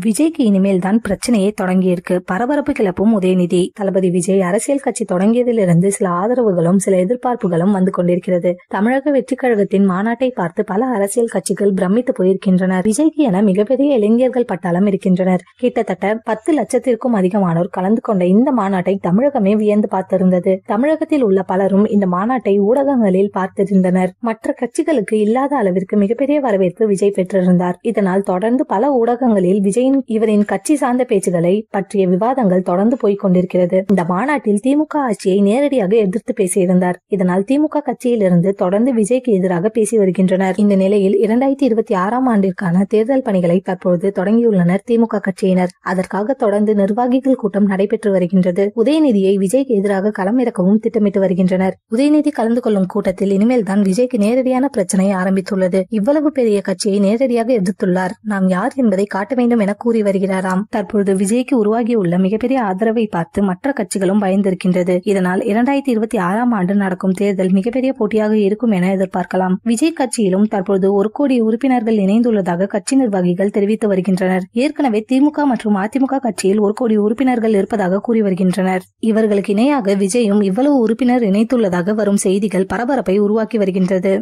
விஜய்க்கு இனிமேல் தான் பிரச்சனையே தொடங்கியிருக்கு. பரபரப்பு கிளப்பும் உதயநிதி. தளபதி விஜய் அரசியல் கட்சி தொடங்கியதிலிருந்து சில ஆதரவுகளும் சில எதிர்பார்ப்புகளும் வந்து கொண்டிருக்கிறது. தமிழக வெற்றி கழகத்தின் மாநாட்டை பார்த்து பல அரசியல் கட்சிகள் பிரமித்து போயிருக்கின்றனர். விஜய்க்கு என மிகப்பெரிய இளைஞர்கள் பட்டாளம் இருக்கின்றனர். கிட்டத்தட்ட 10 லட்சத்திற்கும் அதிகமானோர் கலந்து கொண்ட இந்த மாநாட்டை தமிழகமே வியந்து பார்த்திருந்தது. தமிழகத்தில் உள்ள பலரும் இந்த மாநாட்டை ஊடகங்களில் பார்த்திருந்தனர். மற்ற கட்சிகளுக்கு இல்லாத அளவிற்கு மிகப்பெரிய வரவேற்பு விஜய் பெற்றிருந்தார். இதனால் தொடர்ந்து பல ஊடகங்களில் விஜயின் இவரின் கட்சி சார்ந்த பேச்சுகளை பற்றிய விவாதங்கள் தொடர்ந்து போய்க் கொண்டிருக்கிறது. இந்த மாநாட்டில் திமுக ஆட்சியை நேரடியாக எதிர்த்து பேசியிருந்தார். இதனால் திமுக கட்சியிலிருந்து தொடர்ந்து விஜய்க்கு எதிராக பேசி வருகின்றனர். இந்த நிலையில் 2026ஆம் ஆண்டிற்கான தேர்தல் பணிகளை தற்போது தொடங்கியுள்ளனர் திமுக கட்சியினர். அதற்காக தொடர்ந்து நிர்வாகிகள் கூட்டம் நடைபெற்று வருகின்றது. உதயநிதியை விஜய்க்கு எதிராக களமிறக்கவும் திட்டமிட்டு வருகின்றனர். உதயநிதி கலந்து கொள்ளும் கூட்டத்தில் இனிமேல் தான் விஜய்க்கு நேரடியான பிரச்சனை ஆரம்பித்துள்ளது. இவ்வளவு பெரிய கட்சியை நேரடியாக எதிர்த்துள்ளார். நாம் யார் என்பதை காட்ட வேண்டும் என கூறி வருகிறாராம். தற்பொழுது விஜய்க்கு உருவாகியுள்ள மிகப்பெரிய ஆதரவை பார்த்து மற்ற கட்சிகளும் பயந்திருக்கின்றது. இதனால் 2026ஆம் ஆண்டு நடக்கும் தேர்தல் மிகப்பெரிய போட்டியாக இருக்கும் என எதிர்பார்க்கலாம். விஜய் கட்சியிலும் தற்போது 1 கோடி உறுப்பினர்கள் இணைந்துள்ளதாக கட்சி நிர்வாகிகள் தெரிவித்து வருகின்றனர். ஏற்கனவே திமுக மற்றும் அதிமுக கட்சியில் 1 கோடி உறுப்பினர்கள் இருப்பதாக கூறி வருகின்றனர். இவர்களுக்கு இணையாக விஜயும் இவ்வளவு உறுப்பினர் இணைத்துள்ளதாக வரும் செய்திகள் பரபரப்பை உருவாக்கி வருகின்றது.